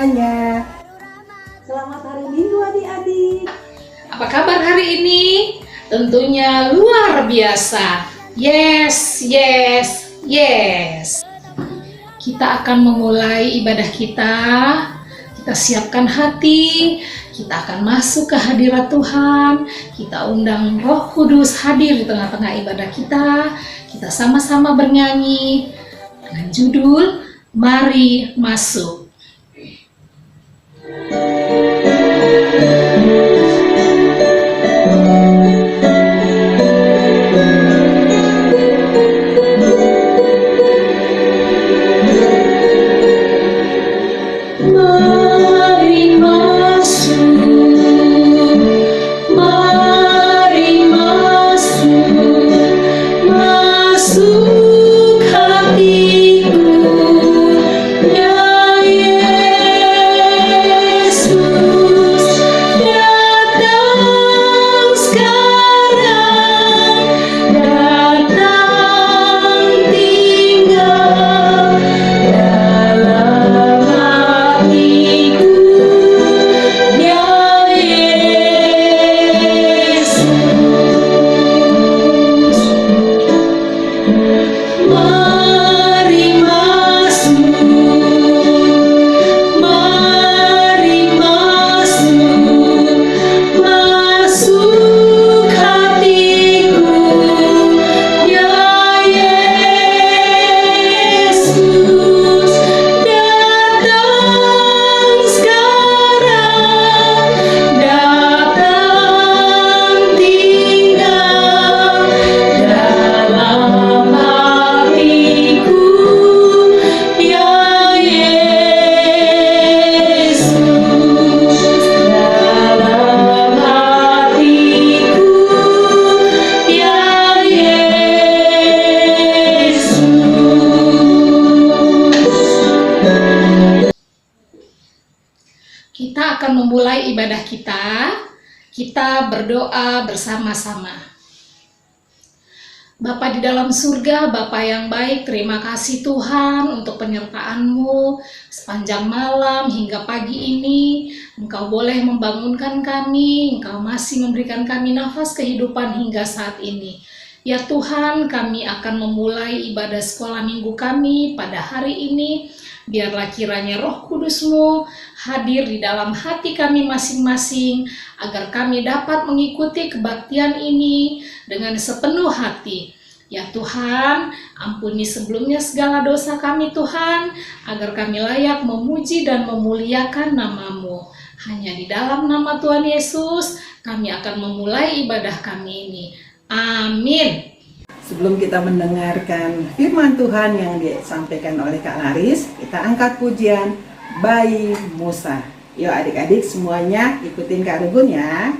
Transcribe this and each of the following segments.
semuanya. Selamat hari Minggu adik-adik. Apa kabar hari ini? Tentunya luar biasa. Yes, yes, yes. Kita akan memulai ibadah kita. Kita siapkan hati. Kita akan masuk ke hadirat Tuhan. Kita undang Roh Kudus hadir di tengah-tengah ibadah kita. Kita sama-sama bernyanyi dengan judul Mari Masuk. Kita akan memulai ibadah kita. Kita berdoa bersama-sama. Bapa di dalam surga, Bapa yang baik, terima kasih Tuhan untuk penyertaan-Mu sepanjang malam hingga pagi ini. Engkau boleh membangunkan kami, Engkau masih memberikan kami nafas kehidupan hingga saat ini. Ya Tuhan, kami akan memulai ibadah sekolah minggu kami pada hari ini. Biarlah kiranya Roh Kudus-Mu hadir di dalam hati kami masing-masing, agar kami dapat mengikuti kebaktian ini dengan sepenuh hati. Ya Tuhan, ampuni sebelumnya segala dosa kami Tuhan, agar kami layak memuji dan memuliakan nama-Mu. Hanya di dalam nama Tuhan Yesus, kami akan memulai ibadah kami ini. Amin. Sebelum kita mendengarkan firman Tuhan yang disampaikan oleh Kak Laris, kita angkat pujian Bayi Musa. Yuk adik-adik semuanya ikutin Kak Regun ya.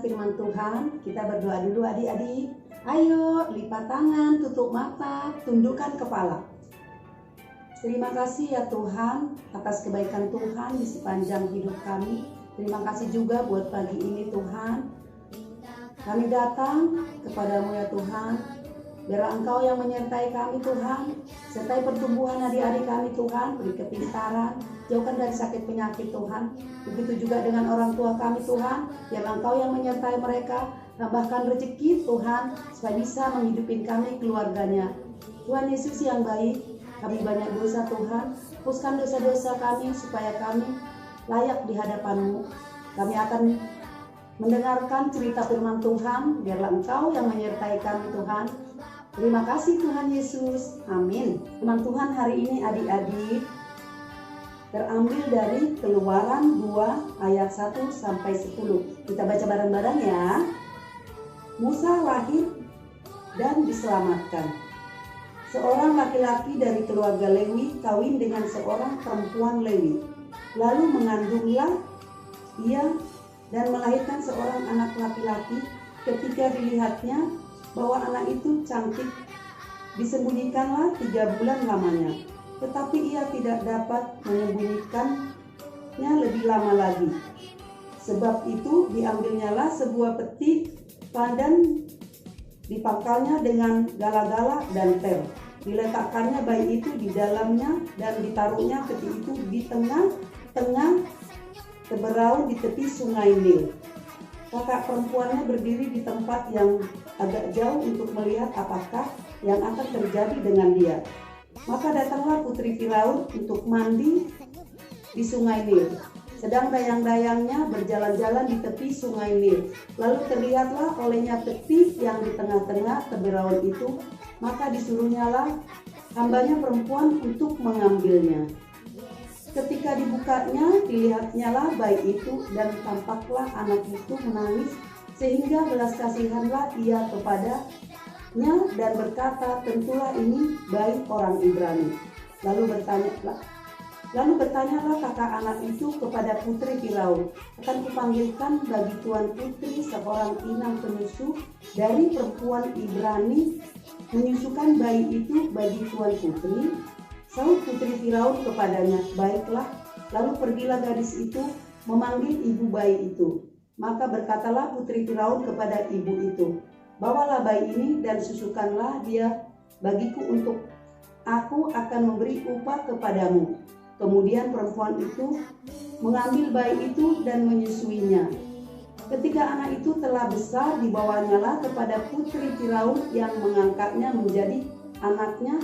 Firman Tuhan, kita berdoa dulu adik-adik. Ayo lipat tangan, tutup mata, tundukkan kepala. Terima kasih ya Tuhan atas kebaikan Tuhan di sepanjang hidup kami. Terima kasih juga buat pagi ini Tuhan. Kami datang kepadamu ya Tuhan. Biarlah Engkau yang menyertai kami Tuhan. Sertai pertumbuhan adik-adik kami Tuhan. Beri kepintaran, jauhkan dari sakit penyakit Tuhan. Begitu juga dengan orang tua kami Tuhan, biarlah Engkau yang menyertai mereka, tambahkan rezeki Tuhan, supaya bisa menghidupin kami keluarganya. Tuhan Yesus yang baik, kami banyak dosa Tuhan, hapuskan dosa-dosa kami supaya kami layak di hadapan-Mu. Kami akan mendengarkan cerita firman Tuhan, biarlah Engkau yang menyertai kami Tuhan. Terima kasih Tuhan Yesus, amin. Firman Tuhan hari ini adik-adik terambil dari Keluaran 2 ayat 1 sampai 10. Kita baca bareng-bareng ya. Musa lahir dan diselamatkan. Seorang laki-laki dari keluarga Lewi kawin dengan seorang perempuan Lewi. Lalu mengandunglah ia dan melahirkan seorang anak laki-laki. Ketika dilihatnya bahwa anak itu cantik, disembunyikanlah 3 bulan lamanya. Tetapi ia tidak dapat menyembunyikannya lebih lama lagi. Sebab itu diambilnyalah sebuah peti pandan, dipangkalnya dengan gala-gala dan ter. Diletakkannya bayi itu di dalamnya dan ditaruhnya peti itu di tengah-tengah teberau di tepi sungai Nil. Kakak perempuannya berdiri di tempat yang agak jauh untuk melihat apakah yang akan terjadi dengan dia. Maka datanglah putri Firaun untuk mandi di sungai Nil. Sedang dayang-dayangnya berjalan-jalan di tepi sungai Nil. Lalu terlihatlah olehnya peti yang di tengah-tengah teberau itu. Maka disuruhnyalah hambanya perempuan untuk mengambilnya. Ketika dibukanya, dilihatnyalah bayi itu dan tampaklah anak itu menangis, sehingga belas kasihanlah ia kepadanya dan berkata, tentulah ini bayi orang Ibrani. Lalu bertanyalah kakak anak itu kepada putri Firaun, akan kupanggilkan bagi tuan putri seorang inang penyusu dari perempuan Ibrani menyusukan bayi itu bagi tuan putri. Sahut putri Firaun kepadanya, baiklah. Lalu pergilah gadis itu memanggil ibu bayi itu. Maka berkatalah putri Firaun kepada ibu itu, bawalah bayi ini dan susukanlah dia bagiku, untuk aku akan memberi upah kepadamu. Kemudian perempuan itu mengambil bayi itu dan menyusuinya. Ketika anak itu telah besar, dibawanyalah kepada putri Firaun yang mengangkatnya menjadi anaknya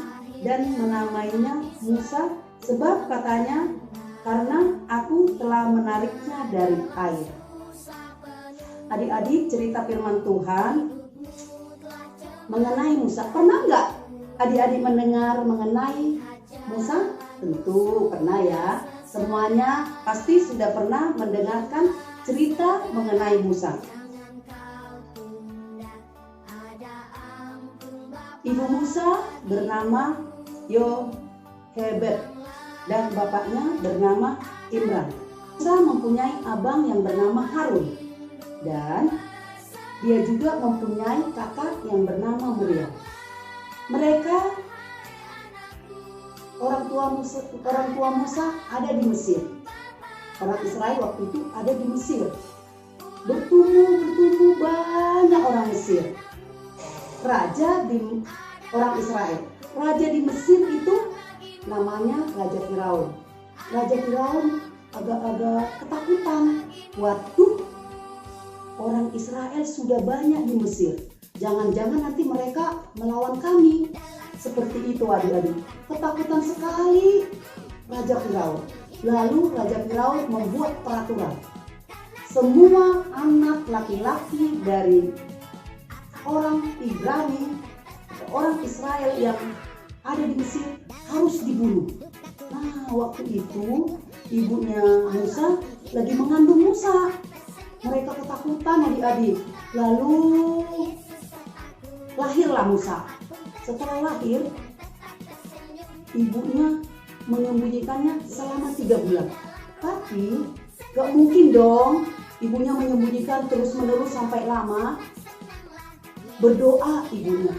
dan menamainya Musa, sebab katanya, karena aku telah menariknya dari air. Adik-adik, cerita firman Tuhan mengenai Musa. Pernah nggak adik-adik mendengar mengenai Musa? Tentu pernah ya. Semuanya pasti sudah pernah mendengarkan cerita mengenai Musa. Ibu Musa bernama Yohebed dan bapaknya bernama Imran. Musa mempunyai abang yang bernama Harun dan dia juga mempunyai kakak yang bernama Miriam. Mereka orang tua Musa ada di Mesir. Orang Israel waktu itu ada di Mesir. Bertumbuh banyak orang Mesir. Raja di orang Israel. Raja di Mesir itu namanya Raja Firaun. Raja Firaun agak-agak ketakutan. Waduh, orang Israel sudah banyak di Mesir. Jangan-jangan nanti mereka melawan kami. Seperti itu adik-adik. Ketakutan sekali Raja Firaun. Lalu Raja Firaun membuat peraturan. Semua anak laki-laki dari orang Ibrani, orang Israel yang ada di Mesir harus dibunuh. Nah, waktu itu ibunya Musa lagi mengandung Musa. Mereka ketakutan adik-adik. Lalu lahirlah Musa. Setelah lahir, ibunya menyembunyikannya selama 3 bulan. Tapi gak mungkin dong ibunya menyembunyikan terus-menerus sampai lama. Berdoa ibunya,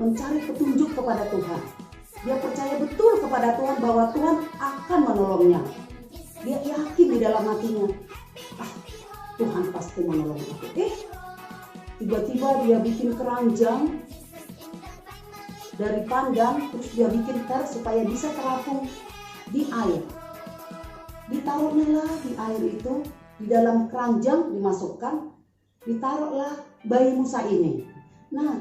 mencari petunjuk kepada Tuhan. Dia percaya betul kepada Tuhan bahwa Tuhan akan menolongnya. Dia yakin di dalam hatinya, Tuhan pasti menolong aku. Tiba-tiba dia bikin keranjang dari pandan, terus dia bikin ter supaya bisa terapung di air. ditaruhnya lah di air itu, di dalam keranjang dimasukkan, ditaruhlah bayi Musa ini. Nah,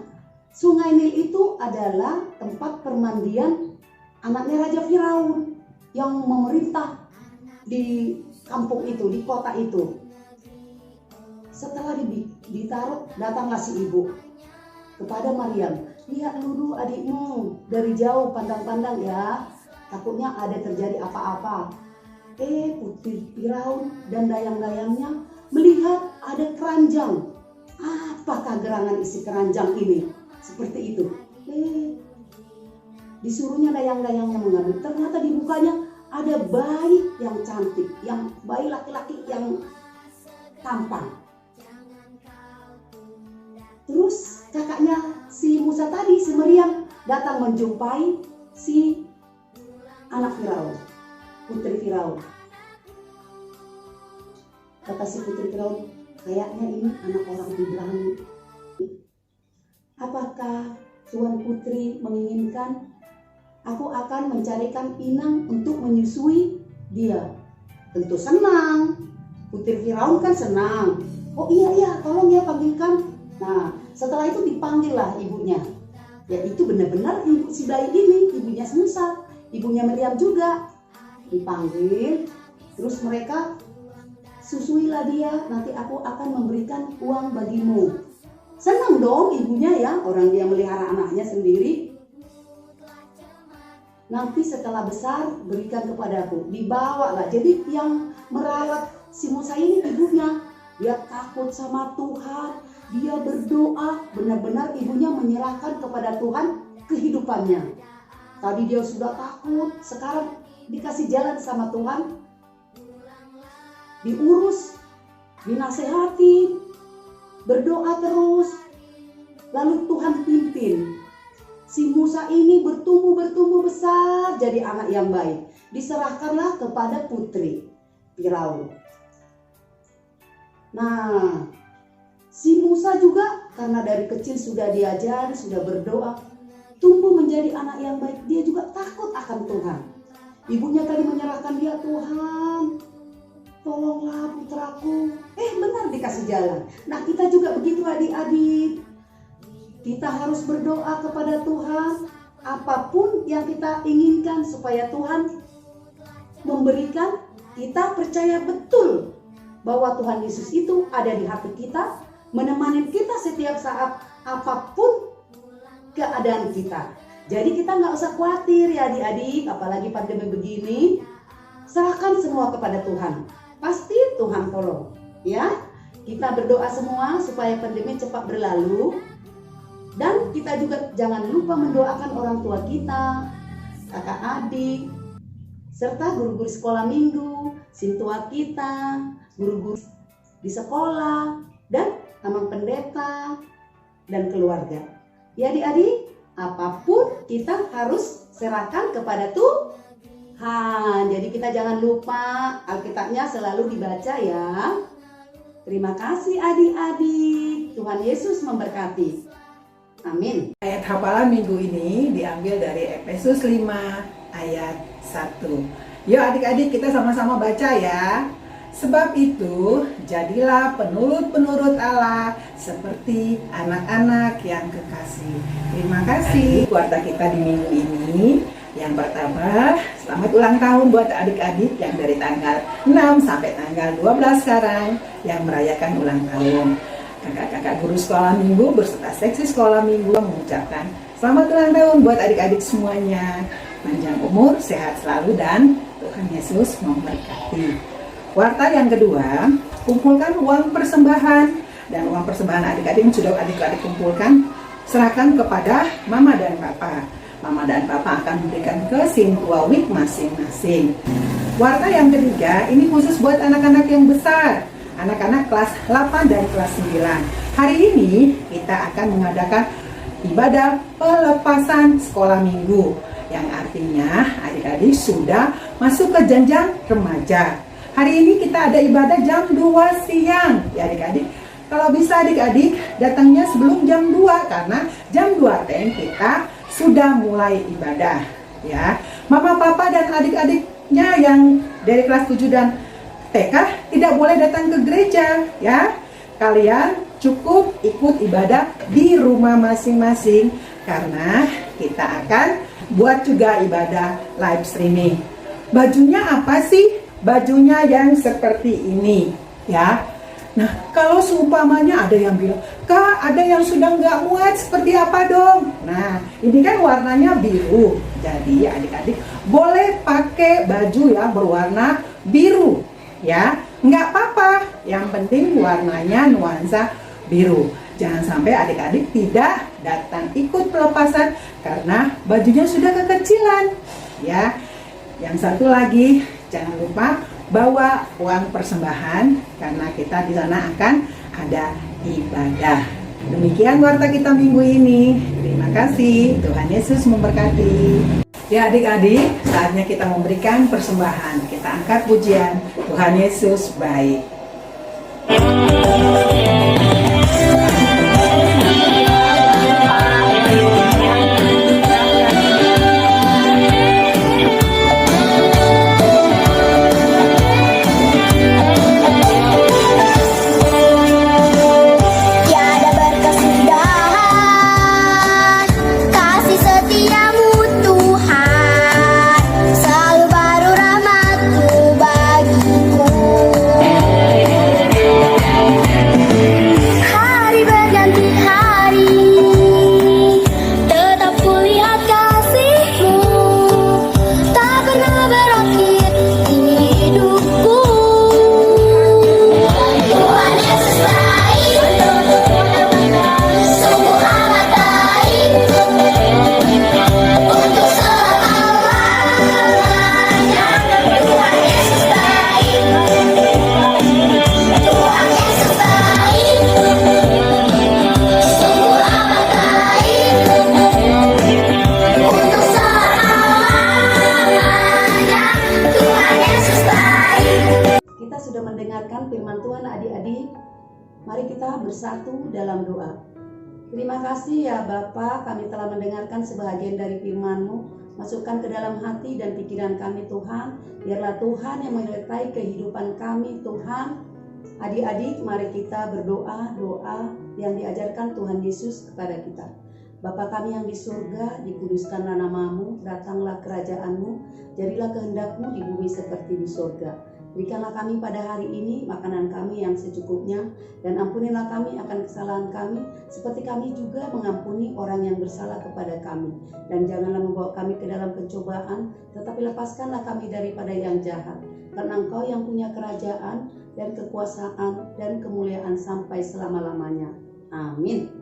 Sungai Nil itu adalah tempat permandian anaknya Raja Firaun yang memerintah di kampung itu, di kota itu. Setelah ditaruh, datanglah si ibu kepada Maryam. Lihat dulu adikmu, dari jauh pandang-pandang ya, takutnya ada terjadi apa-apa. Putri Firaun dan dayang-dayangnya melihat ada keranjang. Apakah gerangan isi keranjang ini? Seperti itu. Disuruhnya dayang-dayangnya mengambil. Ternyata dibukanya ada bayi yang cantik, yang bayi laki-laki yang tampan. Terus kakaknya si Musa tadi, si Maryam, datang menjumpai si anak Firaun, putri Firaun. Kata si putri Firaun, kayaknya ini anak orang Ibrani. Apakah Tuan Putri menginginkan aku akan mencarikan inang untuk menyusui dia? Tentu senang. Putri Firaun kan senang. Oh iya, tolong ya panggilkan. Nah, setelah itu dipanggillah ibunya. Ya itu benar-benar ibu si bayi ini, ibunya Musa, ibunya Maryam juga. Dipanggil, terus mereka susuilah dia, nanti aku akan memberikan uang bagimu. Senang dong ibunya ya, orang dia melihara anaknya sendiri. Nanti setelah besar berikan kepadaku. Dibawa lah. Jadi yang merawat si Musa ini ibunya. Dia takut sama Tuhan. Dia berdoa. Benar-benar ibunya menyerahkan kepada Tuhan kehidupannya. Tadi dia sudah takut. Sekarang dikasih jalan sama Tuhan. Diurus. Dinasehati. Berdoa terus. Lalu Tuhan pimpin. Si Musa ini bertumbuh besar jadi anak yang baik. Diserahkanlah kepada putri Firaun. Nah, si Musa juga karena dari kecil sudah diajari, sudah berdoa, tumbuh menjadi anak yang baik. Dia juga takut akan Tuhan. Ibunya tadi menyerahkan dia, Tuhan, tolonglah putraku. Benar dikasih jalan. Nah, kita juga begitu adik-adik. Kita harus berdoa kepada Tuhan apapun yang kita inginkan supaya Tuhan memberikan. Kita percaya betul bahwa Tuhan Yesus itu ada di hati kita, menemani kita setiap saat apapun keadaan kita. Jadi kita nggak usah khawatir ya adik-adik, apalagi pandemi begini. Serahkan semua kepada Tuhan. Pasti Tuhan tolong. Ya, kita berdoa semua supaya pandemi cepat berlalu. Dan kita juga jangan lupa mendoakan orang tua kita, kakak adik, serta guru-guru sekolah minggu, sintua kita, guru-guru di sekolah, dan taman pendeta, dan keluarga. Ya adik-adik, apapun kita harus serahkan kepada Tuhan. Jadi kita jangan lupa Alkitabnya selalu dibaca ya. Terima kasih adik-adik. Tuhan Yesus memberkati. Amin. Ayat hafalan minggu ini diambil dari Efesus 5 ayat 1. Yuk adik-adik kita sama-sama baca ya. Sebab itu jadilah penurut-penurut Allah seperti anak-anak yang kekasih. Terima kasih. Warta kita di minggu ini yang pertama, selamat ulang tahun buat adik-adik yang dari tanggal 6 sampai tanggal 12 sekarang yang merayakan ulang tahun. Kakak-kakak guru sekolah minggu berserta seksi sekolah minggu mengucapkan selamat ulang tahun buat adik-adik semuanya. Panjang umur, sehat selalu, dan Tuhan Yesus memberkati. Warta yang kedua, kumpulkan uang persembahan. Dan uang persembahan adik-adik yang sudah adik-adik kumpulkan, serahkan kepada Mama dan Papa. Mama dan Papa akan memberikan ke Sintua Week masing-masing. Warta yang ketiga, ini khusus buat anak-anak yang besar. Anak-anak kelas 8 dan kelas 9. Hari ini kita akan mengadakan ibadah pelepasan sekolah minggu, yang artinya adik-adik sudah masuk ke jenjang remaja. Hari ini kita ada ibadah jam 2 siang ya adik-adik. Kalau bisa adik-adik datangnya sebelum jam 2, karena jam 2 kita sudah mulai ibadah ya. Mama, Papa, dan adik-adik adiknya yang dari kelas 7 dan TK tidak boleh datang ke gereja ya. Kalian cukup ikut ibadah di rumah masing-masing karena kita akan buat juga ibadah live streaming. Bajunya apa sih? Bajunya yang seperti ini ya. Nah, kalau seumpamanya ada yang bilang, Kak, ada yang sudah nggak muat, seperti apa dong? Nah, ini kan warnanya biru. Jadi adik-adik boleh pakai baju yang berwarna biru ya. Nggak apa-apa, yang penting warnanya nuansa biru. Jangan sampai adik-adik tidak datang ikut pelepasan karena bajunya sudah kekecilan ya. Yang satu lagi, jangan lupa bawa uang persembahan karena kita di sana akan ada ibadah. Demikian warta kita minggu ini. Terima kasih. Tuhan Yesus memberkati. Ya adik-adik, saatnya kita memberikan persembahan. Kita angkat pujian. Tuhan Yesus baik. Kita sudah mendengarkan firman Tuhan adik-adik. Mari kita bersatu dalam doa. Terima kasih ya Bapa, kami telah mendengarkan sebahagian dari firman-Mu. Masukkan ke dalam hati dan pikiran kami Tuhan. Biarlah Tuhan yang menyertai kehidupan kami Tuhan. Adik-adik, mari kita berdoa doa yang diajarkan Tuhan Yesus kepada kita. Bapa kami yang di surga, dikuduskanlah nama-Mu, datanglah kerajaan-Mu, jadilah kehendak-Mu di bumi seperti di surga. Berikanlah kami pada hari ini makanan kami yang secukupnya, dan ampunilah kami akan kesalahan kami, seperti kami juga mengampuni orang yang bersalah kepada kami. Dan janganlah membawa kami ke dalam pencobaan, tetapi lepaskanlah kami daripada yang jahat. Karena Engkau yang punya kerajaan dan kekuasaan dan kemuliaan sampai selama-lamanya. Amin.